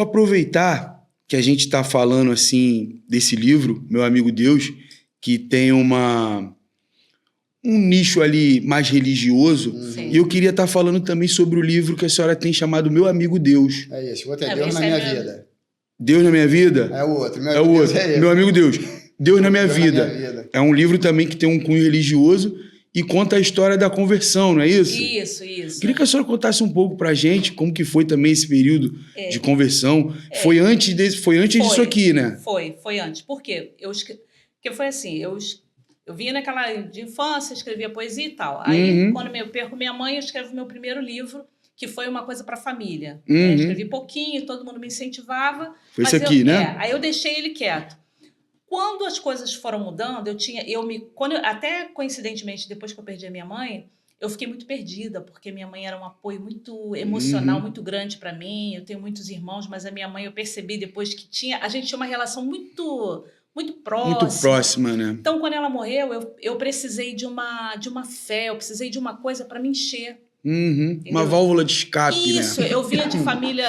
Vou aproveitar que a gente está falando assim desse livro, Meu Amigo Deus, que tem um nicho ali mais religioso, e eu queria estar falando também sobre o livro que a senhora tem chamado Meu Amigo Deus. É isso, outro é Deus na minha vida. Deus na minha vida? É o outro, é o outro. Meu Amigo Deus. Deus na minha vida. Na minha vida. É um livro também que tem um cunho religioso e conta a história da conversão, não é isso? Isso. Queria que a senhora contasse um pouco pra gente como que foi também esse período de conversão. Foi antes disso aqui, né? Foi antes. Por quê? Porque foi assim, eu vinha naquela de infância, escrevia poesia e tal. Aí, quando eu perco minha mãe, eu escrevo meu primeiro livro, que foi uma coisa para a família. Eu escrevi pouquinho, todo mundo me incentivava. Foi esse aqui, né? Aí eu deixei ele quieto. Quando as coisas foram mudando, até coincidentemente, depois que eu perdi a minha mãe, eu fiquei muito perdida, porque minha mãe era um apoio muito emocional, muito grande para mim. Eu tenho muitos irmãos, mas a minha mãe eu percebi depois que a gente tinha uma relação muito próxima. Muito próxima, né? Então, quando ela morreu, eu precisei de uma fé, eu precisei de uma coisa para me encher. Uma válvula de escape, Isso, né? eu vinha de família,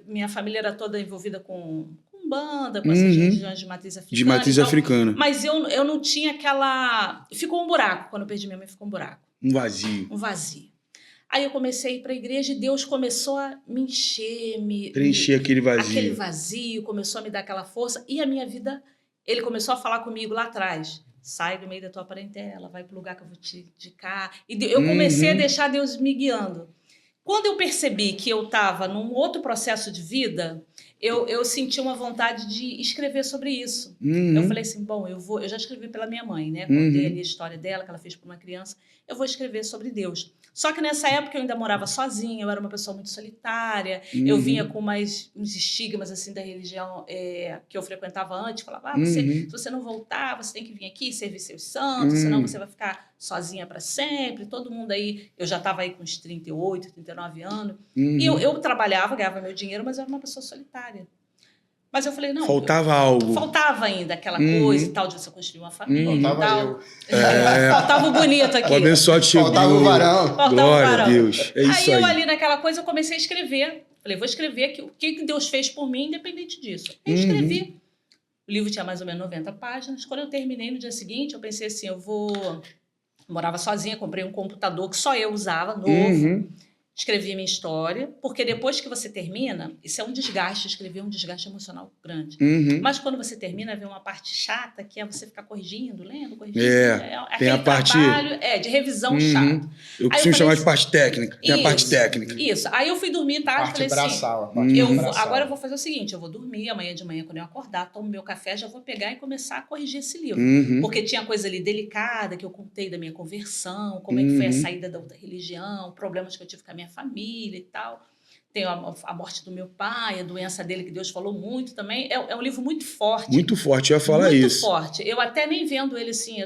minha família era toda envolvida com banda, com essas religiões de matriz africana. De matriz africana. Mas eu não tinha aquela... Ficou um buraco, quando eu perdi minha mãe, ficou um buraco. Um vazio. Um vazio. Aí eu comecei a ir para a igreja e Deus começou a me encher, preencher aquele vazio. Aquele vazio, começou a me dar aquela força. E a minha vida, ele começou a falar comigo lá atrás. Sai do meio da tua parentela, vai para o lugar que eu vou te indicar. E eu comecei a deixar Deus me guiando. Quando eu percebi que eu estava num outro processo de vida, eu senti uma vontade de escrever sobre isso. Eu falei assim, bom, eu já escrevi pela minha mãe, né? Contei ali a história dela, que ela fez para uma criança. Eu vou escrever sobre Deus. Só que nessa época eu ainda morava sozinha, eu era uma pessoa muito solitária, eu vinha com uns estigmas assim da religião que eu frequentava antes, falava, se você não voltar, você tem que vir aqui servir seus santos, senão você vai ficar sozinha para sempre. Todo mundo aí, eu já estava aí com uns 38, 39 anos, e eu trabalhava, ganhava meu dinheiro, mas eu era uma pessoa solitária. Mas eu falei, não... Faltava algo. Faltava ainda aquela coisa e tal, de você construir uma família e tal. Faltava o bonito aqui. O abençoado chegou. Faltava o varão. Glória a Deus. É isso aí. Aí eu ali naquela coisa, eu comecei a escrever. Falei, vou escrever aqui, o que Deus fez por mim, independente disso. Eu escrevi. O livro tinha mais ou menos 90 páginas. Quando eu terminei no dia seguinte, eu pensei assim, morava sozinha, comprei um computador que só eu usava, novo. Escrevi minha história, porque depois que você termina, isso é um desgaste, escrever é um desgaste emocional grande. Mas quando você termina, vem uma parte chata, que é você ficar corrigindo, lendo, corrigindo. Tem a parte... trabalho de revisão chato. Eu costumo chamar de parte técnica. Tem a parte técnica. Isso. Aí eu fui dormir tarde, falei braçal, assim, agora eu vou fazer o seguinte, eu vou dormir, amanhã de manhã, quando eu acordar, tomo meu café, já vou pegar e começar a corrigir esse livro. Porque tinha coisa ali delicada, que eu contei da minha conversão, como é que foi a saída da outra religião, problemas que eu tive com a minha família e tal. Tem a morte do meu pai, a doença dele, que Deus falou muito também. É um livro muito forte. Muito forte, eu ia falar isso. Muito forte. Eu até nem vendo ele assim,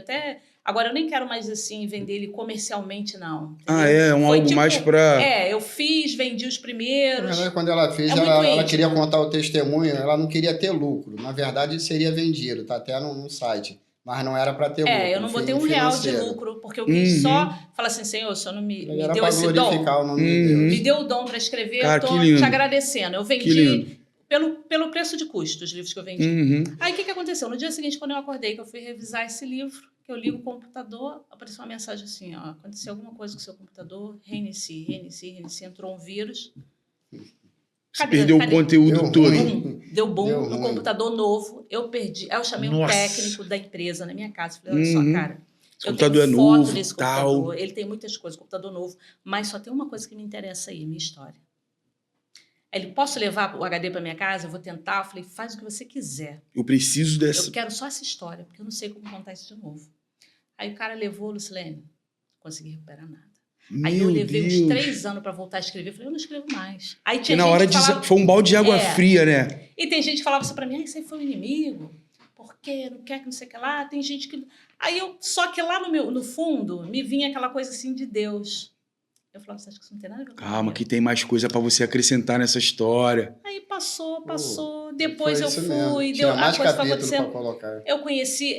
agora eu nem quero mais assim vender ele comercialmente, não. Entendeu? Algo mais pra... eu fiz, vendi os primeiros. Quando ela fez, ela queria contar o testemunho, ela não queria ter lucro. Na verdade, seria vendido, tá até no site. Mas não era para ter lucro. Eu não botei R$1 de lucro, porque eu quis só falar assim, Senhor, o Senhor não me deu esse dom. O nome de Deus. Me deu o dom para escrever, cara, eu tô te agradecendo. Eu vendi pelo preço de custo os livros que eu vendi. Aí o que aconteceu? No dia seguinte, quando eu acordei, que eu fui revisar esse livro, que eu ligo o computador, apareceu uma mensagem assim, ó, aconteceu alguma coisa com o seu computador, reinicie, entrou um vírus. Você perdeu o conteúdo todo. Deu boom no computador novo. Eu perdi. Aí eu chamei um técnico da empresa na minha casa. Falei, olha só, cara. Esse computador é novo, nesse computador. Ele tem muitas coisas, computador novo. Mas só tem uma coisa que me interessa aí, minha história. Ele, posso levar o HD para minha casa? Eu vou tentar. Eu falei, faz o que você quiser. Eu preciso dessa... Eu quero só essa história, porque eu não sei como contar isso de novo. Aí o cara levou, Lucilene. Não consegui recuperar nada. Aí eu levei uns 3 anos para voltar a escrever. Falei, eu não escrevo mais. Aí tinha na hora foi um balde de água fria, né? E tem gente que falava assim para mim, isso aí foi um inimigo. Por quê? Não quer que não sei o que lá. Tem gente que... Só que lá no fundo, me vinha aquela coisa assim de Deus. Eu falava, você acha que isso não tem nada a ver com Calma, dinheiro? que tem mais coisa pra você acrescentar nessa história. Aí passou. Depois eu fui, Tinha mais a coisa foi capítulo pra acontecendo. colocar. Eu conheci,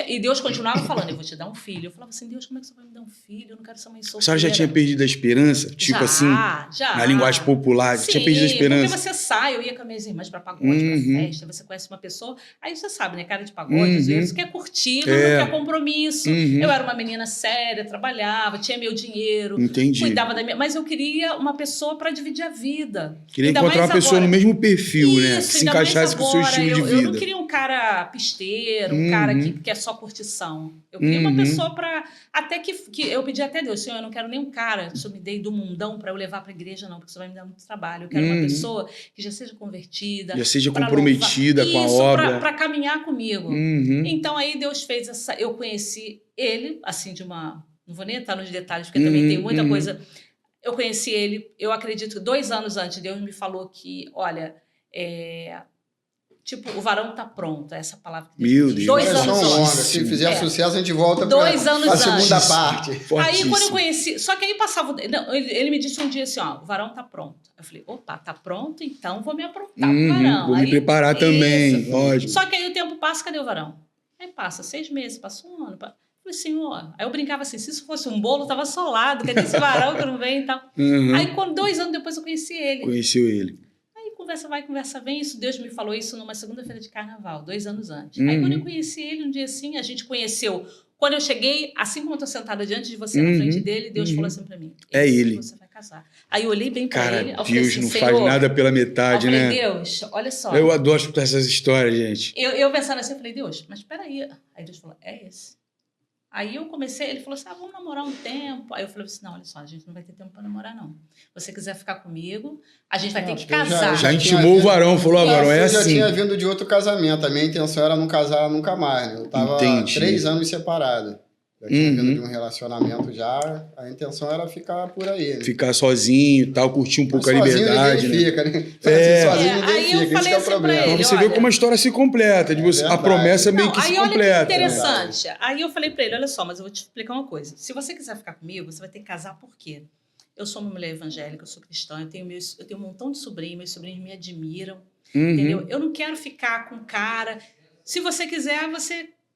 e Deus continuava falando, eu vou te dar um filho. Eu falava assim, Deus, como é que você vai me dar um filho? Eu não quero ser mãe solteira. A senhora já tinha perdido a esperança? Tipo Já, assim, já. na linguagem popular, Sim, tinha perdido a esperança. porque você sai, eu ia com as minhas irmãs pra pagode, pra festa, você conhece uma pessoa, aí você sabe, né, cara de pagode, às vezes quer curtir, não quer compromisso. Eu era uma menina séria, trabalhava, tinha meu dinheiro, Entendi. cuidava da minha... Mas eu queria uma pessoa pra dividir a vida. Queria Ainda encontrar mais uma pessoa agora. no mesmo perfil, né? Que Isso, se ainda mais encaixasse com o seu agora, estilo de eu vida. não queria um cara pisteiro, um cara que quer só curtição. Eu queria uma pessoa pra... Até que eu pedi até a Deus, Senhor, eu não quero nem um cara que o Senhor me dê do mundão pra eu levar pra igreja, não, porque você vai me dar muito trabalho. Eu quero uma pessoa que já seja convertida. Já seja pra comprometida com a Isso, obra. pra caminhar comigo. Então aí Deus fez essa... Eu conheci ele, assim, de uma... Não vou nem entrar nos detalhes, porque também tem muita coisa... Eu conheci ele, eu acredito que 2 anos antes, Deus me falou que, olha, tipo, o varão tá pronto, essa palavra que Meu diz. Deus. 2 É anos só antes. onda. Se fizer sucesso, a gente volta 2 anos pra segunda antes. parte. Aí Fortíssimo. quando eu conheci, só que aí passava, não, ele me disse um dia assim, ó, o varão tá pronto. Eu falei, opa, tá pronto, então vou me aprontar pro varão. Vou me Aí, preparar também, isso. lógico. Só que aí o tempo passa, cadê o varão? Aí passa 6 meses, passa um ano, eu falei, Senhor, aí eu brincava assim, se isso fosse um bolo, tava solado, cadê esse varão que não vem e tal. Aí quando 2 anos depois eu conheci ele. Conheceu ele. Aí conversa vai, conversa vem, isso Deus me falou isso numa segunda-feira de carnaval, 2 anos antes. Aí quando eu conheci ele, um dia assim, a gente conheceu. Quando eu cheguei, assim como eu tô sentada diante de você, na frente dele, Deus falou assim pra mim, É ele. Você vai casar. Aí eu olhei bem pra Cara, ele, eu falei Deus assim, não Senhor, faz nada pela metade, eu falei, né? Deus, olha só. Eu adoro escutar essas histórias, gente. Eu pensando assim, eu falei, Deus, mas peraí. Aí Deus falou, é esse. Aí eu comecei, ele falou assim, vamos namorar um tempo. Aí eu falei assim, não, olha só, a gente não vai ter tempo para namorar, não. Se você quiser ficar comigo, a gente vai ter que casar. Já intimou o varão, falou, varão, é assim. Eu já tinha vindo de outro casamento, a minha intenção era não casar nunca mais, né? Eu tava 3 anos separado. Já tinha vindo de um relacionamento já, a intenção era ficar por aí. Né? Ficar sozinho e tal, curtir um pouco a liberdade, ninguém né? fica, né? Sozinho ninguém aí eu fica, esse falei que é o assim problema. pra ele, Então você vê como a história se completa, a promessa meio que se aí olha completa. que interessante. Aí eu falei pra ele, olha só, mas eu vou te explicar uma coisa. Se você quiser ficar comigo, você vai ter que casar por quê? Eu sou uma mulher evangélica, eu sou cristã, eu tenho um montão de sobrinhos, meus sobrinhos me admiram, entendeu? Eu não quero ficar com cara... Se você quiser,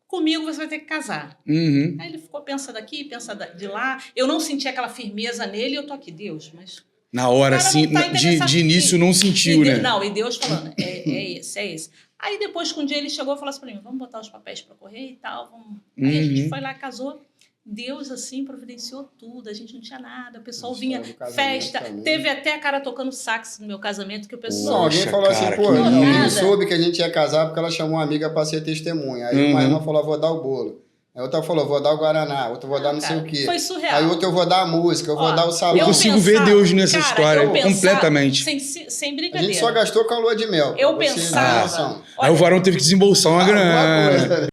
comigo você vai ter que casar. Aí ele ficou, pensa daqui, pensa de lá. Eu não senti aquela firmeza nele, eu tô aqui, Deus, mas... Na hora, assim, tá de início não sentiu, né? Não, e Deus falando, é esse. Aí depois que um dia ele chegou e falou assim pra mim, vamos botar os papéis pra correr e tal, vamos... Aí a gente foi lá, casou. Deus, assim, providenciou tudo, a gente não tinha nada, o pessoal vinha, festa, também. Teve até a cara tocando sax no meu casamento, que o pessoal... Não, alguém falou cara, assim, pô, alguém soube que a gente ia casar porque ela chamou uma amiga pra ser testemunha. Aí uma irmã falou, vou dar o bolo. Aí outra falou, vou dar o Guaraná, outra vou dar não sei o quê. Foi surreal. Aí outra eu vou dar a música, eu vou dar o salão. Eu consigo ver Deus nessa história, completamente. Sem brincadeira. A gente só gastou com a lua de mel. Eu pensava... Aí o varão teve que desembolsar uma grana.